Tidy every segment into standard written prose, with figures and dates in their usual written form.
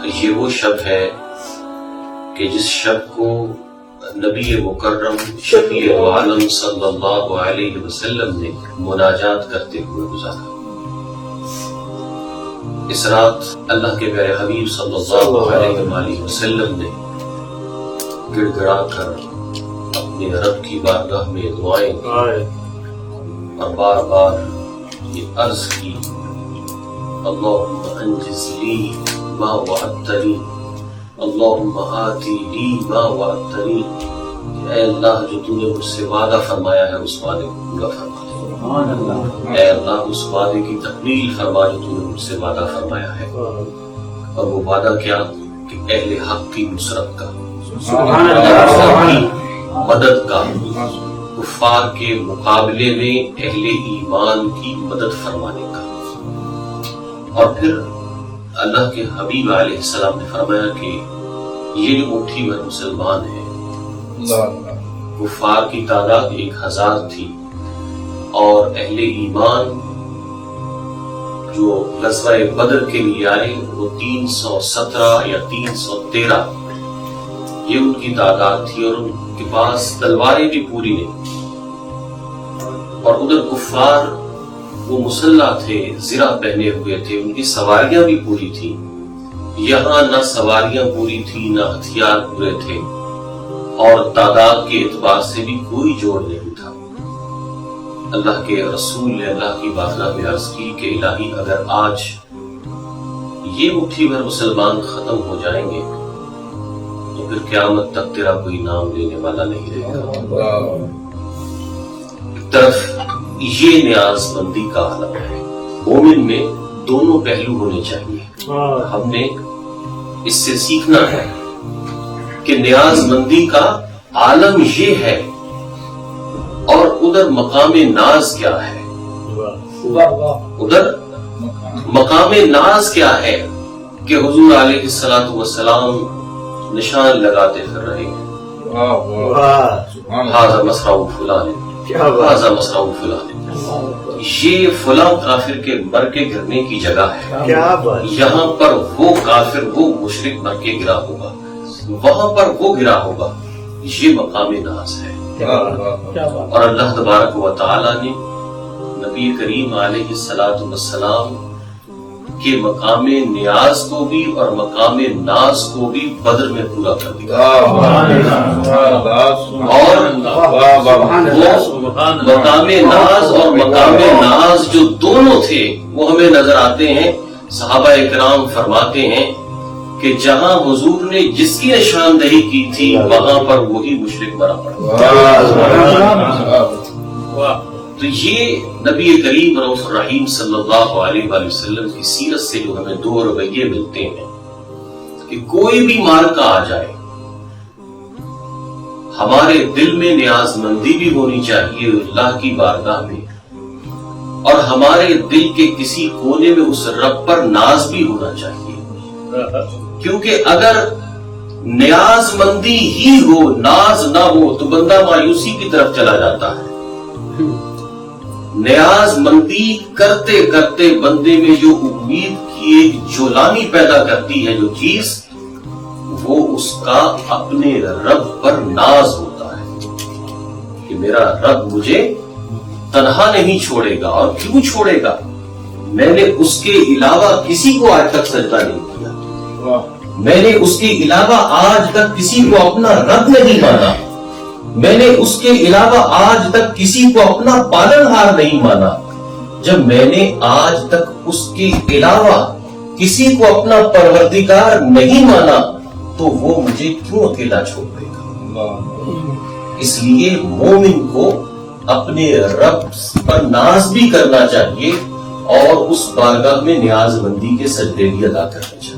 یہ وہ شب ہے کہ جس شب کو نبی مکرم شفیع عالم صلی اللہ علیہ وسلم نے مناجات کرتے ہوئے گزارا۔ اس رات اللہ کے پیارے حبیب صلی اللہ علیہ وآلہ وسلم نے گڑ گڑا کر اپنے رب کی بارگاہ میں دعائیں کی اور بار بار یہ عرض کی، اللہم انجز لی ما وعدتنی، اللہم آتی لی ما وعدتنی، اے اللہ جو تو نے مجھ سے وعدہ فرمایا ہے اس وعدے کو پورا فرما دے، اے اللہ اس وعدے کی تکمیل فرما جو تو نے مجھ سے وعدہ فرمایا ہے۔ اور وہ وعدہ کیا کہ اہل حق کی نصرت کا، کی مدد کا، کفار کے مقابلے میں اہل ایمان کی مدد فرمانے کا۔ اور پھر اللہ کے حبیب علیہ السلام نے فرمایا کہ یہ جو مٹھی بھر مسلمان ہیں، کفار کی تعداد 1000 تھی اور اہل ایمان جو غزوہ بدر کے لیے آئے وہ 317 یا 313 یہ ان کی تعداد تھی، اور ان کے پاس تلواریں بھی پوری نہیں، اور ادھر کفار وہ مسلح تھے، زرہ پہنے ہوئے تھے، ان کی سواریاں بھی پوری تھی۔ یہاں نہ سواریاں پوری تھی نہ ہتھیار پورے تھے، اور تعداد کے اعتبار سے بھی کوئی جوڑ نہیں تھا۔ اللہ کے رسول نے اللہ کی بارگاہ میں عرض کی کہ الہی اگر آج یہ مٹھی بھر مسلمان ختم ہو جائیں گے تو پھر قیامت تک تیرا کوئی نام لینے والا نہیں رہے گا۔ ایک طرف یہ نیاز مندی کا عالم ہے، مومن میں دونوں پہلو ہونے چاہیے۔ ہم نے اس سے سیکھنا ہے کہ نیاز مندی کا عالم یہ ہے، اور ادھر مقام ناز کیا ہے، ادھر مقام ناز کیا ہے کہ حضور علیہ السلام نشان لگاتے پھر رہے ہیں، ہذا مصرع فلاں، ہذا مصرع فلاں، یہ فلاں کافر کے مر کے گرنے کی جگہ ہے، یہاں پر وہ کافر وہ مشرک مر کے گرا ہوگا، وہاں پر وہ گرا ہوگا، یہ مقام ناز ہے۔ اور اللہ تبارک و تعالی نے نبی کریم علیہ السلام کے مقام نیاز کو بھی اور مقام ناز کو بھی بدر میں پورا کر دیا، اور مقام ناز اور مقام ناز جو دونوں تھے وہ ہمیں نظر آتے ہیں۔ صحابہ کرام فرماتے ہیں کہ جہاں حضور نے جس کی نشاندہی کی تھی وہاں پر وہی مشرک مرا پڑا۔ تو یہ نبی کریم رؤوف الرحیم صلی اللہ علیہ وآلہ وسلم کی سیرت سے جو ہمیں دو رویے ملتے ہیں کہ کوئی بھی معرکہ آ جائے ہمارے دل میں نیاز مندی بھی ہونی چاہیے اللہ کی بارگاہ میں، اور ہمارے دل کے کسی کونے میں اس رب پر ناز بھی ہونا چاہیے، کیونکہ اگر نیاز مندی ہی ہو ناز نہ ہو تو بندہ مایوسی کی طرف چلا جاتا ہے۔ نیاز مندی کرتے کرتے بندے میں جو امید کی ایک جولانی پیدا کرتی ہے جو چیز، وہ اس کا اپنے رب پر ناز ہوتا ہے کہ میرا رب مجھے تنہا نہیں چھوڑے گا، اور کیوں چھوڑے گا؟ میں نے اس کے علاوہ کسی کو آج تک سجدہ نہیں کیا، میں نے اس کے علاوہ آج تک کسی کو اپنا رب نہیں مانا، میں نے اس کے علاوہ آج تک کسی کو اپنا پالنہار نہیں مانا۔ جب میں نے آج تک اس کے علاوہ کسی کو اپنا پروردگار نہیں مانا تو وہ مجھے کیوں اکیلا چھوڑ دے گا؟ اس لیے مومن کو اپنے رب پر ناز بھی کرنا چاہیے اور اس بارگاہ میں نیاز مندی کے سجدے بھی ادا کرنے چاہیے۔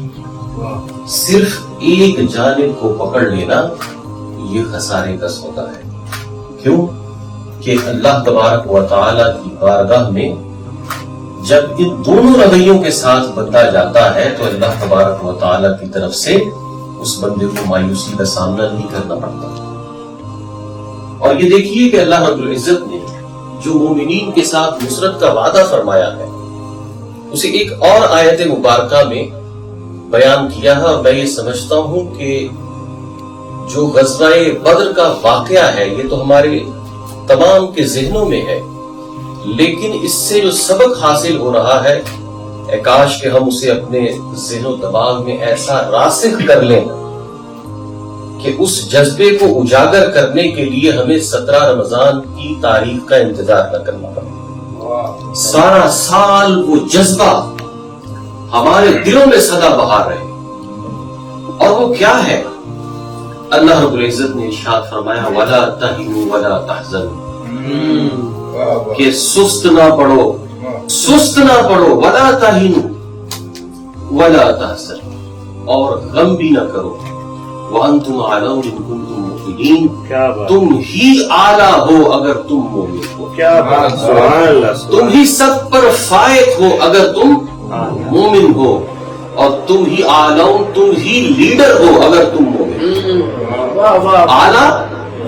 صرف ایک جانب کو پکڑ لینا یہ خسارے کا سودا ہے۔ کیوں کہ اللہ تبارک و تعالی کی بارگاہ میں جب ان دونوں رویوں کے ساتھ بندہ جاتا ہے تو اللہ تبارک و تعالی کی طرف سے اس بندے کو مایوسی کا سامنا نہیں کرنا پڑتا۔ اور یہ دیکھیے کہ اللہ رب العزت نے جو مومنین کے ساتھ نصرت کا وعدہ فرمایا ہے اسے ایک اور آیت مبارکہ میں بیان کیا ہے، اور میں یہ سمجھتا ہوں کہ جو غزوہ بدر کا واقعہ ہے یہ تو ہمارے تمام کے ذہنوں میں ہے، لیکن اس سے جو سبق حاصل ہو رہا ہے کاش کہ ہم اسے اپنے ذہن و دماغ میں ایسا راسخ کر لیں کہ اس جذبے کو اجاگر کرنے کے لیے ہمیں 17 رمضان کی تاریخ کا انتظار نہ کرنا پڑے، سارا سال وہ جذبہ ہمارے دلوں میں سدا بہار رہے۔ اور وہ کیا ہے؟ اللہ رب العزت نے ارشاد فرمایا وَلَا تَهِنُوا وَلَا تَحْزَنُوا، کہ سست نہ پڑو، سست نہ پڑو، وَلَا تَهِنُوا وَلَا تَحْزَنُوا، اور غم بھی نہ کرو، وَأَنْتُمْ أَعْلَوْنَ إِن كُنتُم مُؤْمِنِينَ، تم ہی اعلیٰ ہو اگر تم مومن ہو، تم ہی سب پر فائق ہو اگر تم مومن ہو، اور تم ہی اعلیٰ، تم ہی لیڈر ہو اگر تم مومن ہو۔ اعلیٰ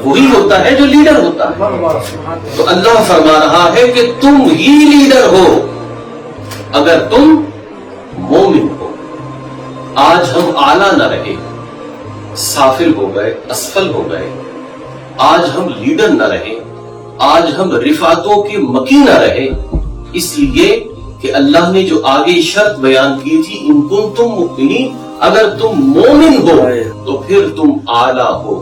وہی ہوتا ہے جو لیڈر ہوتا ہے، تو اللہ فرما رہا ہے کہ تم ہی لیڈر ہو اگر تم مومن ہو۔ آج ہم اعلیٰ نہ رہے، سافل ہو گئے، اسفل ہو گئے، آج ہم لیڈر نہ رہے، آج ہم رفعتوں کے مکی نہ رہے، اس لیے کہ اللہ نے جو آگے شرط بیان کی تھی ان کنتم مؤمنین، اگر تم مومن ہو تو پھر تم اعلیٰ ہو۔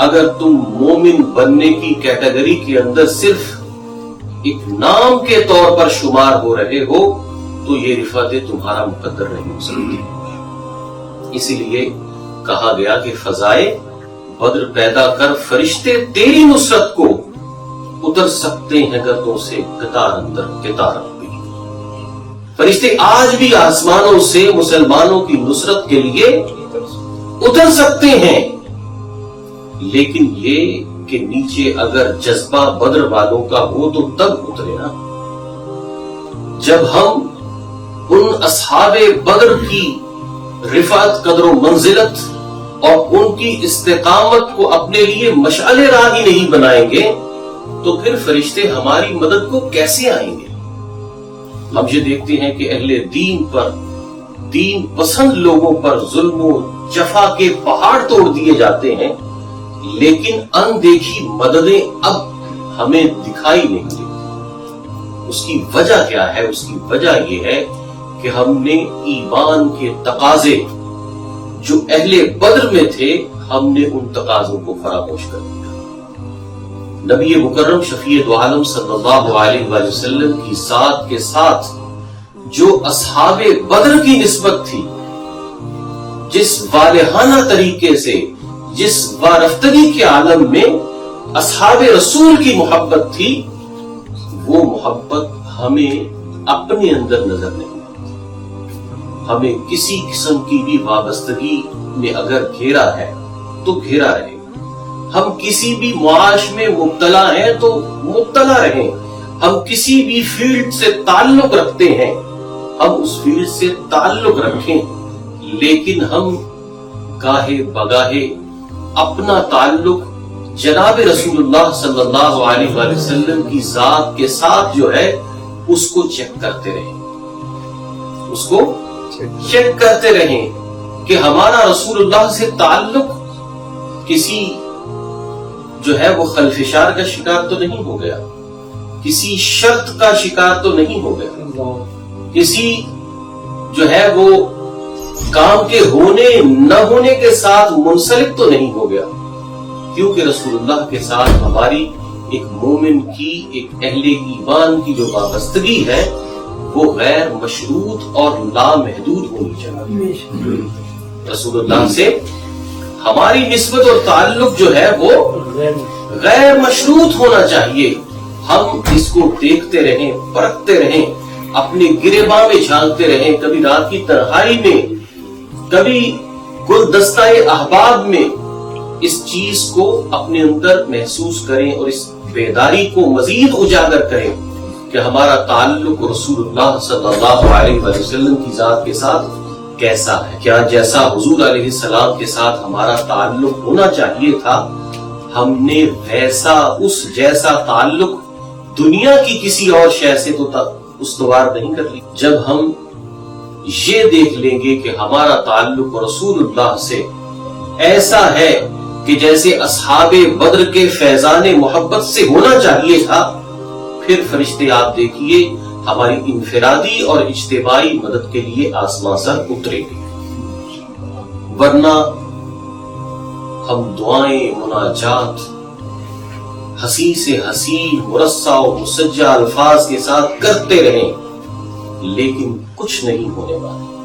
اگر تم مومن بننے کی کیٹیگری کے اندر صرف ایک نام کے طور پر شمار ہو رہے ہو تو یہ رفعتیں تمہارا مقدر نہیں ہو سکتی۔ اسی لیے کہا گیا کہ فضائے بدر پیدا کر فرشتے تیری نصرت کو اتر سکتے ہیں گردوں سے قطار اندر قطار۔ فرشتے آج بھی آسمانوں سے مسلمانوں کی نصرت کے لیے اتر سکتے ہیں، لیکن یہ کہ نیچے اگر جذبہ بدر والوں کا ہو تو تب اترے نا۔ جب ہم ان اصحاب بدر کی رفعت، قدر و منزلت اور ان کی استقامت کو اپنے لیے مشعل راہ ہی نہیں بنائیں گے تو پھر فرشتے ہماری مدد کو کیسے آئیں گے؟ ہم یہ دیکھتے ہیں کہ اہل دین پر، دین پسند لوگوں پر ظلم و جفا کے پہاڑ توڑ دیے جاتے ہیں، لیکن اندیکھی مددیں اب ہمیں دکھائی نہیں دیتی۔ اس کی وجہ کیا ہے؟ اس کی وجہ یہ ہے کہ ہم نے ایمان کے تقاضے جو اہل بدر میں تھے، ہم نے ان تقاضوں کو فراموش کر دیا۔ نبی مکرم شفیع دو عالم صلی اللہ علیہ وآلہ وسلم کی ذات کے ساتھ جو اصحاب بدر کی نسبت تھی، جس والہانہ طریقے سے، جس وارفتگی کے عالم میں اصحاب رسول کی محبت تھی، وہ محبت ہمیں اپنے اندر نظر نہیں آتی۔ ہمیں کسی قسم کی بھی وابستگی میں اگر گھیرا ہے تو گھیرا رہے، ہم کسی بھی معاش میں مبتلا ہیں تو مبتلا رہیں، ہم کسی بھی فیلڈ سے تعلق رکھتے ہیں ہم اس فیلڈ سے تعلق رکھیں، لیکن ہم گاہے بگاہے اپنا تعلق جناب رسول اللہ صلی اللہ علیہ وآلہ وسلم کی ذات کے ساتھ جو ہے اس کو چیک کرتے رہیں، اس کو چیک کرتے رہیں کہ ہمارا رسول اللہ سے تعلق کسی جو ہے وہ خلفشار کا شکار تو نہیں ہو گیا، کسی شرط کا شکار تو نہیں ہو گیا، کسی جو ہے وہ کام کے ہونے نہ ہونے کے ساتھ منسلک تو نہیں ہو گیا، کیونکہ رسول اللہ کے ساتھ ہماری ایک مومن کی، ایک اہل ایمان کی جو وابستگی ہے وہ غیر مشروط اور لامحدود ہونی چاہیے۔ رسول اللہ سے ہماری نسبت اور تعلق جو ہے وہ غیر مشروط ہونا چاہیے۔ ہم اس کو دیکھتے رہیں، پرکھتے رہیں، اپنے گریباں میں جھانکتے رہیں، کبھی رات کی تنہائی میں، کبھی گلدستہ احباب میں اس چیز کو اپنے اندر محسوس کریں اور اس بیداری کو مزید اجاگر کریں کہ ہمارا تعلق رسول اللہ صلی اللہ علیہ وسلم کی ذات کے ساتھ کیسا ہے۔ کیا جیسا حضور علیہ السلام کے ساتھ ہمارا تعلق ہونا چاہیے تھا، ہم نے ویسا، اس جیسا تعلق دنیا کی کسی اور شے سے تو استوار نہیں کر لی۔ جب ہم یہ دیکھ لیں گے کہ ہمارا تعلق رسول اللہ سے ایسا ہے کہ جیسے اصحاب بدر کے فیضان محبت سے ہونا چاہیے تھا، پھر فرشتے آپ دیکھیے ہماری انفرادی اور اجتماعی مدد کے لیے آسمان سے اتریں گے، ورنہ ہم دعائیں مناجات حسین سے حسین مرصع و مسجع الفاظ کے ساتھ کرتے رہیں لیکن کچھ نہیں ہونے والا۔